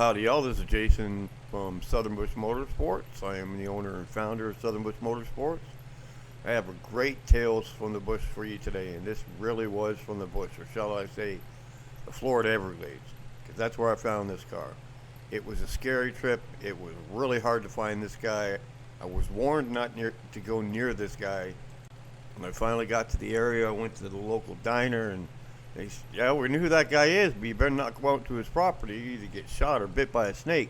howdy y'all, this is Jason from Southern Bush Motorsports. I am the owner and founder of Southern Bush Motorsports. I have a great tales from the bush for you today, and this really was from the bush, or shall I say, the Florida Everglades, because that's where I found this car. It was a scary trip. It was really hard to find this guy. I was warned not to go near this guy. When I finally got to the area, I went to the local diner, and they said, yeah, we knew who that guy is, but you better not go out to his property. You either get shot or bit by a snake.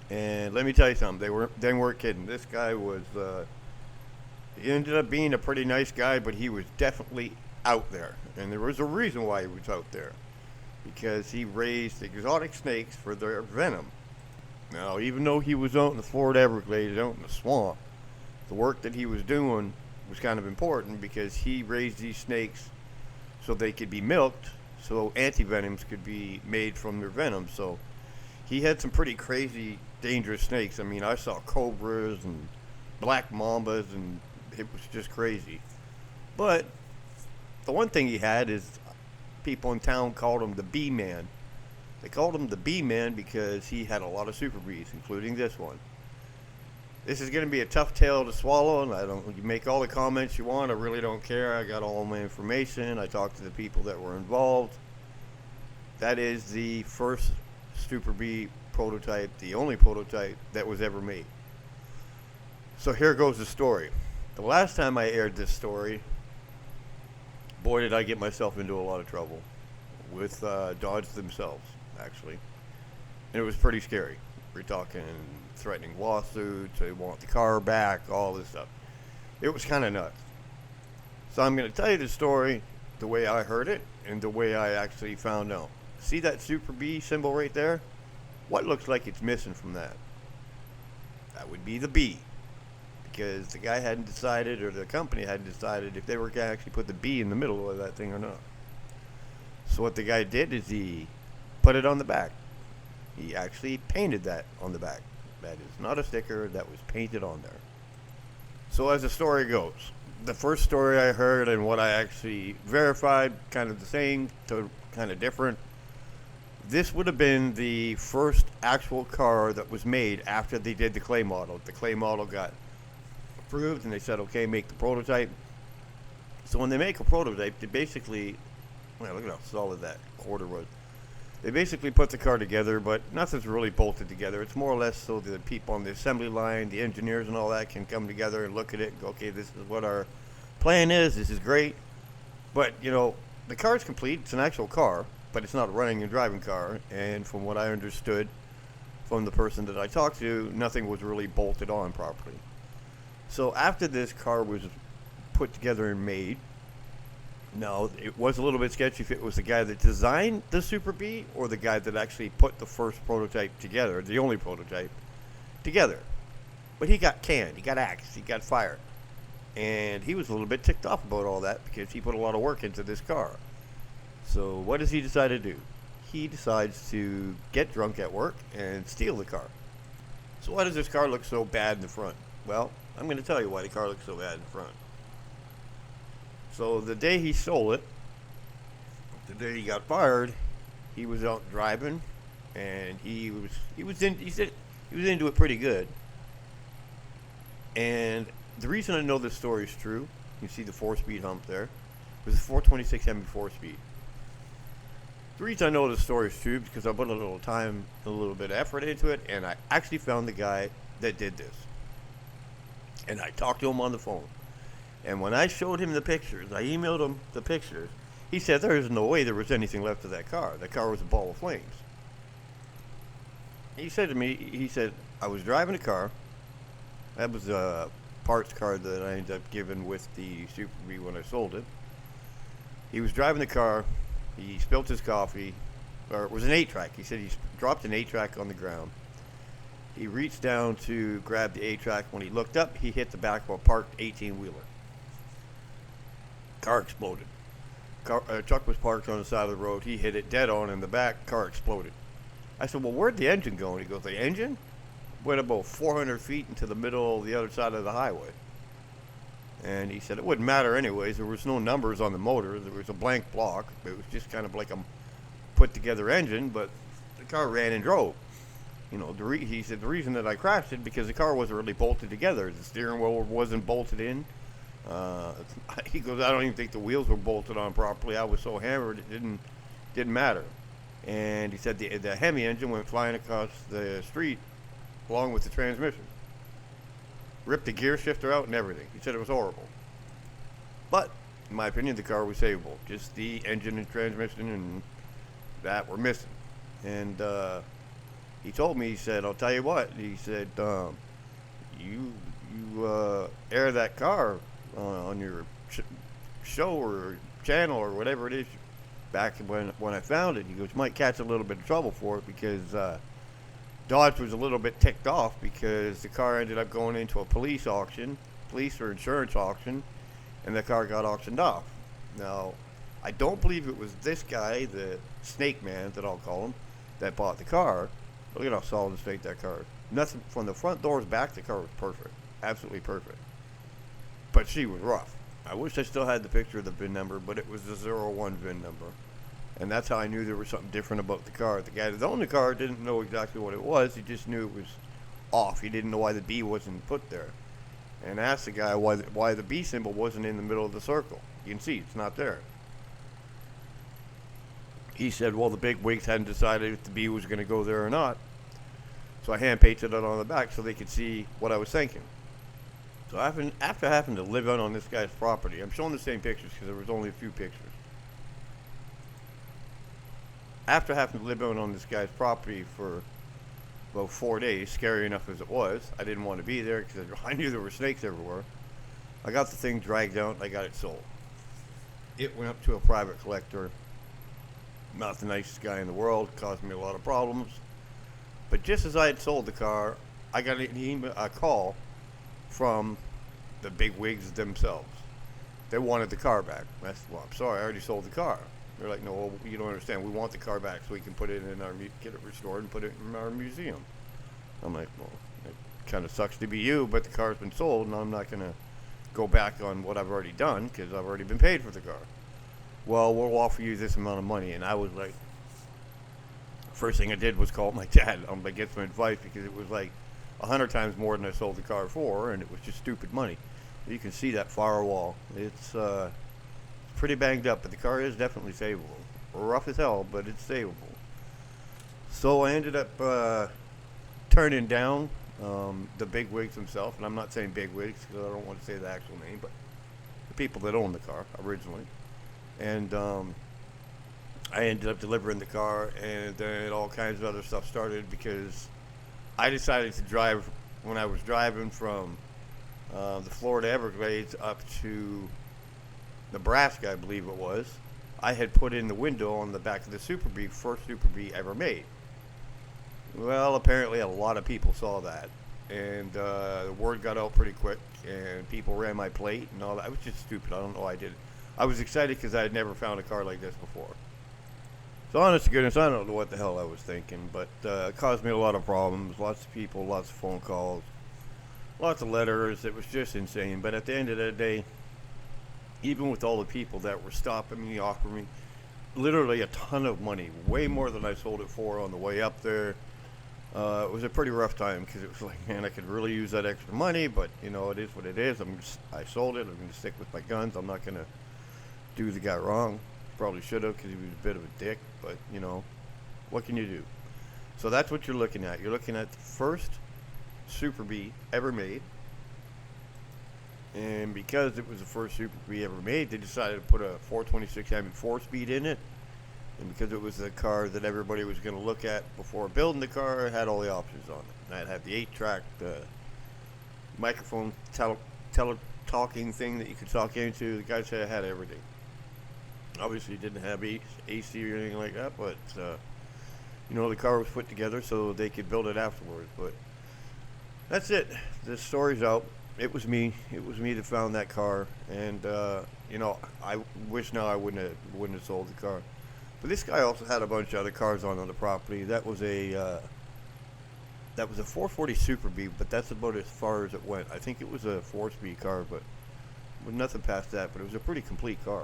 And let me tell you something, they weren't kidding. This guy was, he ended up being a pretty nice guy, but he was definitely out there. And there was a reason why he was out there, because he raised exotic snakes for their venom. Now, even though he was out in the Florida Everglades, out in the swamp, the work that he was doing was kind of important, because he raised these snakes so they could be milked, so antivenoms could be made from their venom. So he had some pretty crazy, dangerous snakes. I mean, I saw cobras and black mambas, and it was just crazy. But the one thing he had is, people in town called him the Bee Man. They called him the Bee Man because he had a lot of super bees, including this one. This is going to be a tough tale to swallow, and you make all the comments you want. I really don't care. I got all my information. I talked to the people that were involved. That is the first super bee prototype, the only prototype that was ever made. So here goes the story. The last time I aired this story, boy, did I get myself into a lot of trouble with Dodge themselves, actually. And it was pretty scary. We're talking threatening lawsuits, they want the car back, all this stuff. It was kind of nuts. So I'm going to tell you the story the way I heard it and the way I actually found out. See that Super B symbol right there? What looks like it's missing from that? That would be the B. Because the guy hadn't decided, or the company hadn't decided, if they were going to actually put the B in the middle of that thing or not. So what the guy did is he put it on the back. He actually painted that on the back. That is not a sticker, that was painted on there. So as the story goes, the first story I heard and what I actually verified, kind of the same to kind of different. This would have been the first actual car that was made after they did the clay model. The clay model got approved and they said, okay, make the prototype. So when they make a prototype, they basically, well, look at how solid that quarter was. They basically put the car together, but nothing's really bolted together. It's more or less so that the people on the assembly line, the engineers and all that, can come together and look at it and go, okay, this is what our plan is. This is great. But, you know, the car's complete. It's an actual car, but it's not a running and driving car. And from what I understood from the person that I talked to, nothing was really bolted on properly. So after this car was put together and made, now, it was a little bit sketchy if it was the guy that designed the Super Bee or the guy that actually put the first prototype together, the only prototype, together. But he got canned, he got axed, he got fired. And he was a little bit ticked off about all that because he put a lot of work into this car. So what does he decide to do? He decides to get drunk at work and steal the car. So why does this car look so bad in the front? Well, I'm going to tell you why the car looks so bad in the front. So the day he stole it, the day he got fired, he was out driving, and he said he was into it pretty good. And the reason I know this story is true, you see the 4-speed hump there, it was a 426 HEMI 4-speed. The reason I know this story is true is because I put a little time, a little bit of effort into it, and I actually found the guy that did this. And I talked to him on the phone. And when I showed him the pictures, I emailed him the pictures, he said there is no way there was anything left of that car. That car was a ball of flames. He said to me, he said, I was driving a car. That was a parts card that I ended up giving with the Super Bee when I sold it. He was driving the car. He spilt his coffee, or it was an 8-track. He said he dropped an 8-track on the ground. He reached down to grab the 8-track. When he looked up, he hit the back of a parked 18-wheeler. Car exploded. Truck was parked on the side of the road. He hit it dead on in the back. Car exploded. I said, well, where'd the engine go? And he goes, the engine went about 400 feet into the middle of the other side of the highway. And he said it wouldn't matter anyways. There was no numbers on the motor. There was a blank block. It was just kind of like a put together engine, but the car ran and drove. he said the reason that I crashed it because the car wasn't really bolted together. The steering wheel wasn't bolted in. Uh, he goes, I don't even think the wheels were bolted on properly. I was so hammered it didn't matter. And he said the HEMI engine went flying across the street along with the transmission. Ripped the gear shifter out and everything. He said it was horrible. But, in my opinion, the car was savable. Just the engine and transmission and that were missing. And he told me, he said, I'll tell you what. He said, you air that car on your show or channel or whatever it is back when I found it. He goes, you might catch a little bit of trouble for it because Dodge was a little bit ticked off because the car ended up going into a police or insurance auction, and the car got auctioned off. Now, I don't believe it was this guy, the snake man that I'll call him, that bought the car. Look at how solid and straight that car is. Nothing from the front doors back, the car was perfect. Absolutely perfect. But she was rough. I wish I still had the picture of the VIN number, but it was the 01 VIN number. And that's how I knew there was something different about the car. The guy that owned the car didn't know exactly what it was. He just knew it was off. He didn't know why the B wasn't put there. And asked the guy why the B symbol wasn't in the middle of the circle. You can see it's not there. He said, well, the big wigs hadn't decided if the B was going to go there or not. So I hand painted it on the back so they could see what I was thinking. So after having to live out on this guy's property, I'm showing the same pictures because there was only a few pictures. After having to live out on this guy's property for about 4 days, scary enough as it was, I didn't want to be there because I knew there were snakes everywhere. I got the thing dragged out and I got it sold. It went up to a private collector. Not the nicest guy in the world, caused me a lot of problems. But just as I had sold the car, I got a call from the big wigs themselves. They wanted the car back. I said, well, I'm sorry, I already sold the car. They're like, no, you don't understand. We want the car back so we can put it in get it restored and put it in our museum. I'm like, well, it kind of sucks to be you, but the car's been sold, and I'm not going to go back on what I've already done because I've already been paid for the car. Well, we'll offer you this amount of money. And I was like, first thing I did was call my dad to get some advice because it was like 100 times more than I sold the car for, and it was just stupid money. You can see that firewall. It's pretty banged up, but the car is definitely savable. Rough as hell, but it's savable. So I ended up turning down the big wigs themselves, and I'm not saying big wigs because I don't want to say the actual name, but the people that owned the car originally. And I ended up delivering the car, and then all kinds of other stuff started because I decided to drive, when I was driving from the Florida Everglades up to Nebraska, I believe it was, I had put in the window on the back of the Super Bee, first Super Bee ever made. Well, apparently a lot of people saw that, and the word got out pretty quick, and people ran my plate and all that. I was just stupid. I don't know why I did it. I was excited because I had never found a car like this before. So honest to goodness, I don't know what the hell I was thinking, but it caused me a lot of problems, lots of people, lots of phone calls, lots of letters. It was just insane. But at the end of the day, even with all the people that were stopping me, offering me literally a ton of money, way more than I sold it for on the way up there, it was a pretty rough time because it was like, man, I could really use that extra money, but you know, it is what it is. I sold it. I'm going to stick with my guns. I'm not going to do the guy wrong. Probably should have because he was a bit of a dick, but you know, what can you do? So that's what you're looking at. You're looking at the first Super Bee ever made, and because it was the first Super Bee ever made, they decided to put a 426 HEMI 4-speed in it, and because it was the car that everybody was going to look at before building the car, it had all the options on it. And it had the 8-track, the microphone tele-talking thing that you could talk into. The guy said it had everything. Obviously, it didn't have AC or anything like that, but you know, the car was put together so they could build it afterwards. But that's it. The story's out. It was me. It was me that found that car, and you know, I wish now I wouldn't have sold the car. But this guy also had a bunch of other cars on the property. That was a 440 Super Bee, but that's about as far as it went. I think it was a 4-speed car, but with nothing past that. But it was a pretty complete car.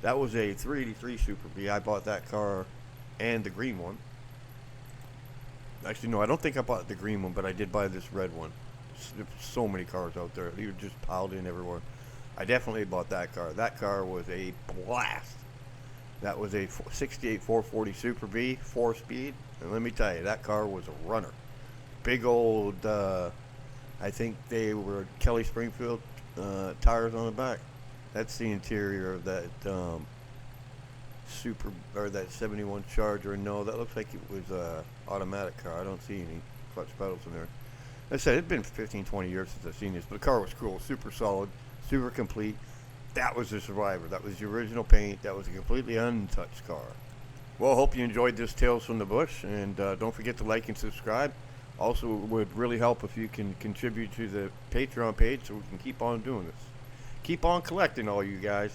That was a 383 Super Bee. I bought that car and the green one. Actually, no, I don't think I bought the green one, but I did buy this red one. There's so many cars out there. They were just piled in everywhere. I definitely bought that car. That car was a blast. That was a 68 440 Super B, 4-speed. And let me tell you, that car was a runner. Big old, I think they were Kelly Springfield tires on the back. That's the interior of that that 71 Charger. No, that looks like it was a automatic car. I don't see any clutch pedals in there. Like I said, it's been 15, 20 years since I've seen this, but the car was cool, super solid, super complete. That was the Survivor. That was the original paint. That was a completely untouched car. Well, I hope you enjoyed this Tales from the Bush, and don't forget to like and subscribe. Also, it would really help if you can contribute to the Patreon page so we can keep on doing this. Keep on collecting, all you guys.